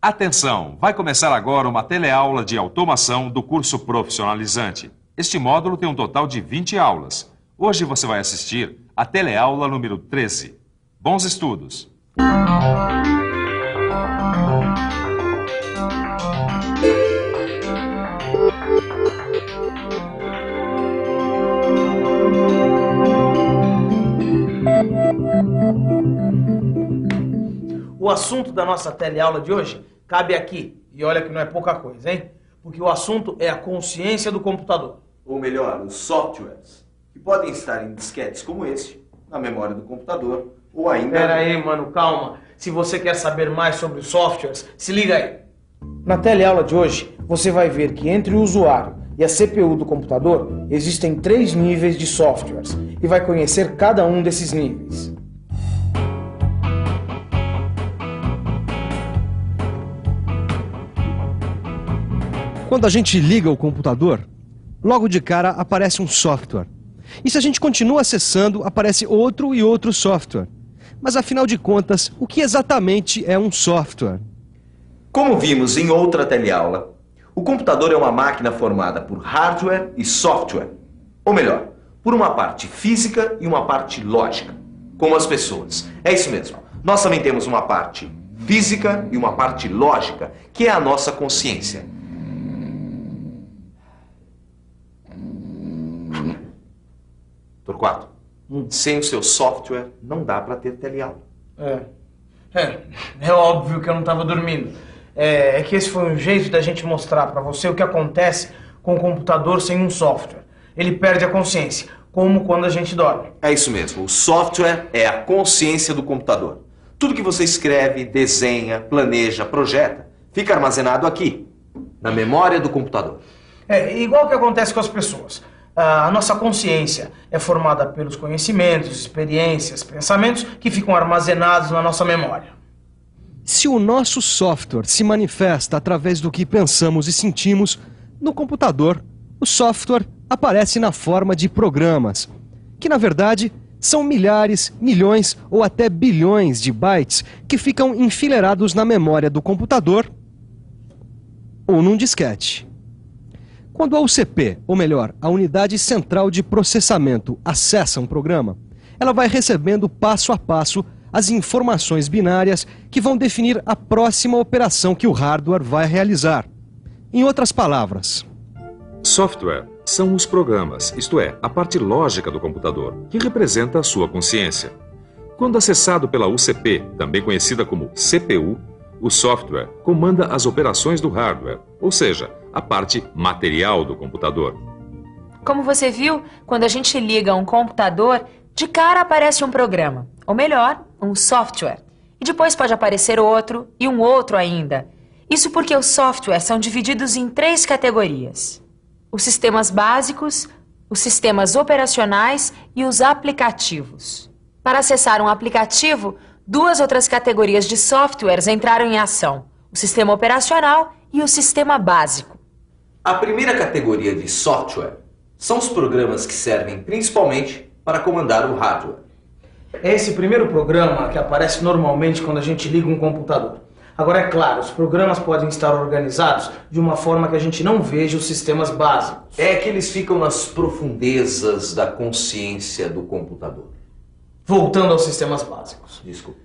Atenção! Vai começar agora uma teleaula de automação do curso profissionalizante. Este módulo tem um total de 20 aulas. Hoje você vai assistir a teleaula número 13. Bons estudos! O assunto da nossa teleaula de hoje cabe aqui. E olha que não é pouca coisa, hein? Porque o assunto é a consciência do computador. Ou melhor, os softwares, que podem estar em disquetes como este, na memória do computador, ou ainda... Pera aí, mano, calma. Se você quer saber mais sobre os softwares, se liga aí. Na teleaula de hoje, você vai ver que entre o usuário e a CPU do computador existem 3 níveis de softwares e vai conhecer cada um desses níveis. Quando a gente liga o computador, logo de cara aparece um software. E se a gente continua acessando, aparece outro e outro software. Mas afinal de contas, o que exatamente é um software? Como vimos em outra teleaula, o computador é uma máquina formada por hardware e software. Ou melhor, por uma parte física e uma parte lógica, como as pessoas. É isso mesmo. Nós também temos uma parte física e uma parte lógica, que é a nossa consciência. Torquato, sem o seu software não dá para ter teleaula. É óbvio que eu não estava dormindo. É que esse foi um jeito da gente mostrar para você o que acontece com o computador sem um software. Ele perde a consciência, como quando a gente dorme. É isso mesmo, o software é a consciência do computador. Tudo que você escreve, desenha, planeja, projeta, fica armazenado aqui, na memória do computador. É igual o que acontece com as pessoas. A nossa consciência é formada pelos conhecimentos, experiências, pensamentos que ficam armazenados na nossa memória. Se o nosso software se manifesta através do que pensamos e sentimos, no computador, o software aparece na forma de programas, que na verdade são milhares, milhões ou até bilhões de bytes que ficam enfileirados na memória do computador ou num disquete. Quando a UCP, ou melhor, a Unidade Central de Processamento, acessa um programa, ela vai recebendo passo a passo as informações binárias que vão definir a próxima operação que o hardware vai realizar. Em outras palavras, Software são os programas, isto é, a parte lógica do computador, que representa a sua consciência. Quando acessado pela UCP, também conhecida como CPU, o software comanda as operações do hardware, ou seja, a parte material do computador. Como você viu, quando a gente liga um computador, de cara aparece um programa, ou melhor, um software. E depois pode aparecer outro e um outro ainda. Isso porque os softwares são divididos em 3 categorias: os sistemas básicos, os sistemas operacionais e os aplicativos. Para acessar um aplicativo, 2 outras categorias de softwares entraram em ação: o sistema operacional e o sistema básico. A primeira categoria de software são os programas que servem principalmente para comandar o hardware. É esse primeiro programa que aparece normalmente quando a gente liga um computador. Agora, é claro, os programas podem estar organizados de uma forma que a gente não veja os sistemas básicos. É que eles ficam nas profundezas da consciência do computador. Voltando aos sistemas básicos. Desculpa.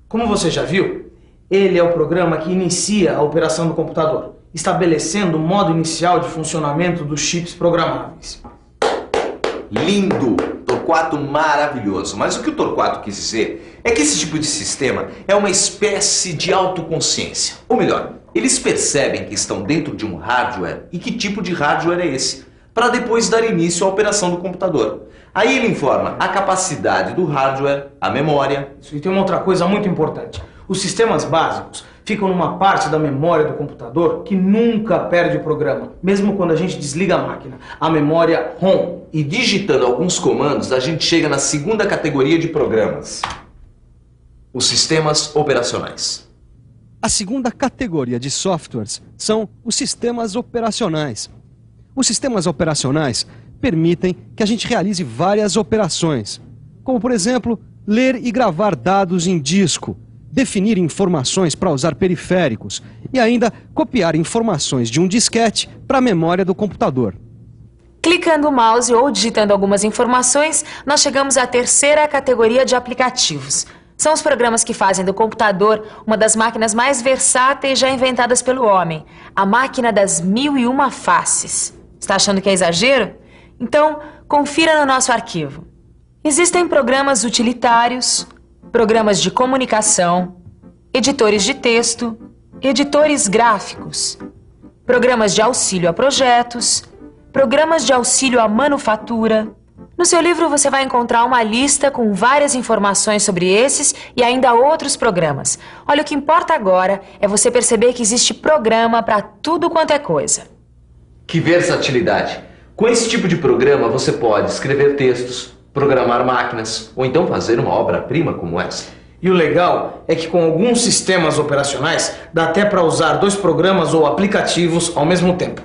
Como você já viu, ele é o programa que inicia a operação do computador, estabelecendo o modo inicial de funcionamento dos chips programáveis. Lindo! Torquato maravilhoso. Mas o que o Torquato quis dizer é que esse tipo de sistema é uma espécie de autoconsciência. Ou melhor, eles percebem que estão dentro de um hardware e que tipo de hardware é esse, para depois dar início à operação do computador. Aí ele informa a capacidade do hardware, a memória. E tem uma outra coisa muito importante. Os sistemas básicos ficam numa parte da memória do computador que nunca perde o programa, mesmo quando a gente desliga a máquina, a memória ROM. E digitando alguns comandos, a gente chega na segunda categoria de programas: os sistemas operacionais. A segunda categoria de softwares são os sistemas operacionais. Os sistemas operacionais permitem que a gente realize várias operações, como por exemplo, ler e gravar dados em disco, definir informações para usar periféricos, e ainda copiar informações de um disquete para a memória do computador. Clicando o mouse ou digitando algumas informações, nós chegamos à terceira categoria de aplicativos. São os programas que fazem do computador uma das máquinas mais versáteis já inventadas pelo homem, a máquina das 1001 faces. Está achando que é exagero? Então, confira no nosso arquivo. Existem programas utilitários, programas de comunicação, editores de texto, editores gráficos, programas de auxílio a projetos, programas de auxílio à manufatura. No seu livro você vai encontrar uma lista com várias informações sobre esses e ainda outros programas. Olha, o que importa agora é você perceber que existe programa para tudo quanto é coisa. Que versatilidade! Com esse tipo de programa você pode escrever textos, programar máquinas ou então fazer uma obra-prima como essa. E o legal é que com alguns sistemas operacionais dá até para usar 2 programas ou aplicativos ao mesmo tempo.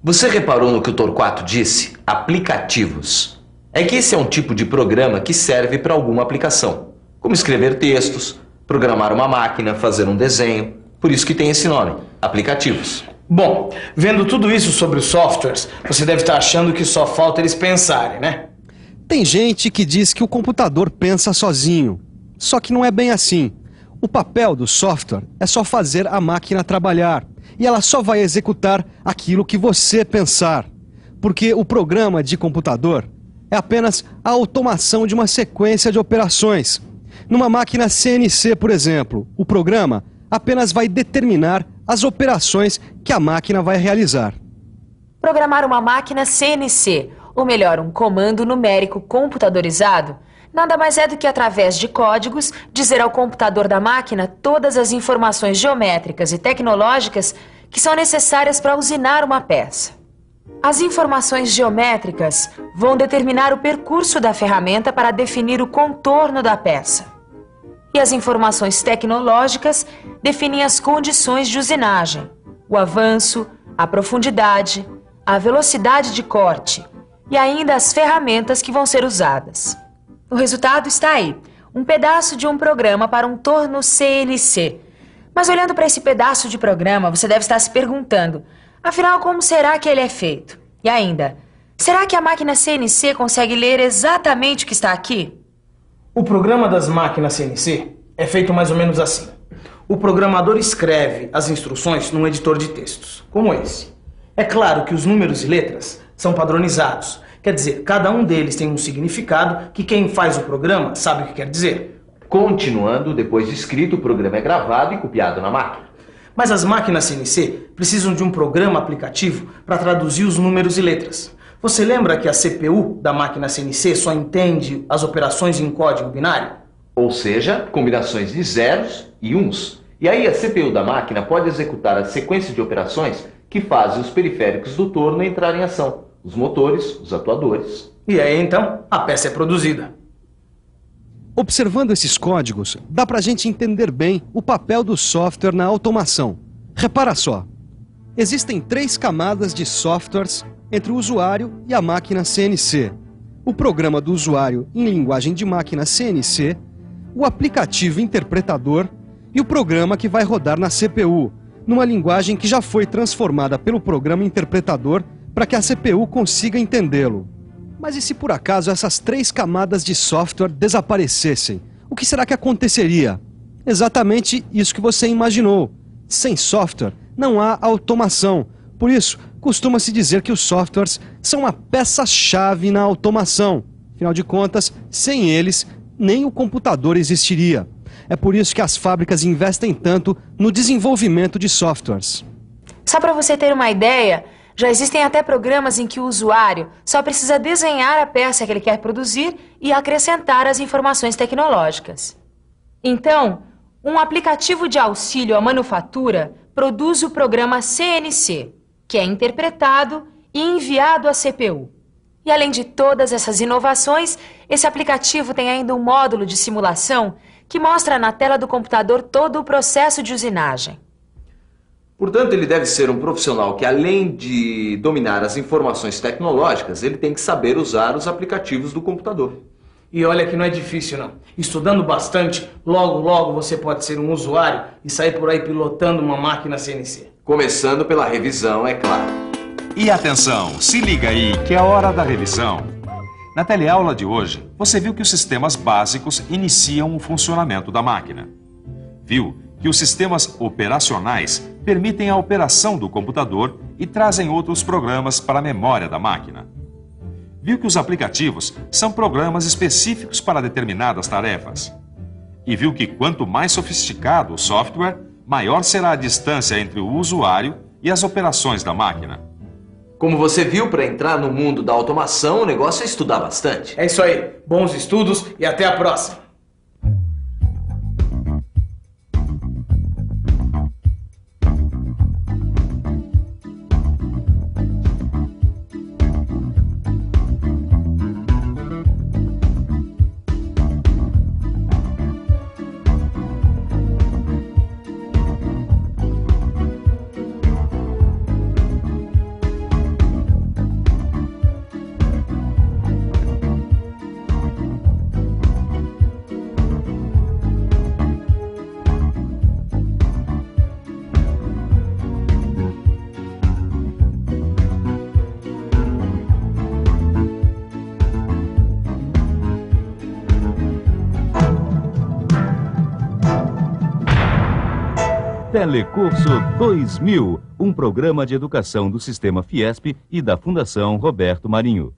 Você reparou no que o Torquato disse? Aplicativos. É que esse é um tipo de programa que serve para alguma aplicação, como escrever textos, programar uma máquina, fazer um desenho. Por isso que tem esse nome, aplicativos. Bom, vendo tudo isso sobre os softwares, você deve estar achando que só falta eles pensarem, né? Tem gente que diz que o computador pensa sozinho. Só que não é bem assim. O papel do software é só fazer a máquina trabalhar. E ela só vai executar aquilo que você pensar. Porque o programa de computador é apenas a automação de uma sequência de operações. Numa máquina CNC, por exemplo, o programa apenas vai determinar as operações que a máquina vai realizar. Programar uma máquina CNC, ou melhor, um comando numérico computadorizado, nada mais é do que, através de códigos, dizer ao computador da máquina todas as informações geométricas e tecnológicas que são necessárias para usinar uma peça. As informações geométricas vão determinar o percurso da ferramenta para definir o contorno da peça. E as informações tecnológicas definem as condições de usinagem, o avanço, a profundidade, a velocidade de corte e ainda as ferramentas que vão ser usadas. O resultado está aí, um pedaço de um programa para um torno CNC. Mas olhando para esse pedaço de programa, você deve estar se perguntando: afinal, como será que ele é feito? E ainda, será que a máquina CNC consegue ler exatamente o que está aqui? O programa das máquinas CNC é feito mais ou menos assim. O programador escreve as instruções num editor de textos, como esse. É claro que os números e letras são padronizados. Quer dizer, cada um deles tem um significado que quem faz o programa sabe o que quer dizer. Continuando, depois de escrito, o programa é gravado e copiado na máquina. Mas as máquinas CNC precisam de um programa aplicativo para traduzir os números e letras. Você lembra que a CPU da máquina CNC só entende as operações em código binário? Ou seja, combinações de zeros e uns. E aí a CPU da máquina pode executar a sequência de operações que fazem os periféricos do torno entrarem em ação. Os motores, os atuadores. E aí então a peça é produzida. Observando esses códigos, dá pra gente entender bem o papel do software na automação. Repara só, existem 3 camadas de softwares entre o usuário e a máquina CNC. O programa do usuário em linguagem de máquina CNC, o aplicativo interpretador e o programa que vai rodar na CPU, numa linguagem que já foi transformada pelo programa interpretador para que a CPU consiga entendê-lo. Mas e se por acaso essas 3 camadas de software desaparecessem? O que será que aconteceria? Exatamente isso que você imaginou. Sem software, não há automação. Por isso, costuma-se dizer que os softwares são uma peça-chave na automação. Afinal de contas, sem eles, nem o computador existiria. É por isso que as fábricas investem tanto no desenvolvimento de softwares. Só para você ter uma ideia, já existem até programas em que o usuário só precisa desenhar a peça que ele quer produzir e acrescentar as informações tecnológicas. Então, um aplicativo de auxílio à manufatura produz o programa CNC, que é interpretado e enviado à CPU. E além de todas essas inovações, esse aplicativo tem ainda um módulo de simulação que mostra na tela do computador todo o processo de usinagem. Portanto, ele deve ser um profissional que, além de dominar as informações tecnológicas, ele tem que saber usar os aplicativos do computador. E olha que não é difícil, não. Estudando bastante, logo, logo você pode ser um usuário e sair por aí pilotando uma máquina CNC. Começando pela revisão, é claro. E atenção, se liga aí que é a hora da revisão. Na teleaula de hoje, você viu que os sistemas básicos iniciam o funcionamento da máquina. Viu que os sistemas operacionais permitem a operação do computador e trazem outros programas para a memória da máquina. Viu que os aplicativos são programas específicos para determinadas tarefas. E viu que quanto mais sofisticado o software, maior será a distância entre o usuário e as operações da máquina. Como você viu, para entrar no mundo da automação, o negócio é estudar bastante. É isso aí. Bons estudos e até a próxima. Telecurso 2000, um programa de educação do Sistema Fiesp e da Fundação Roberto Marinho.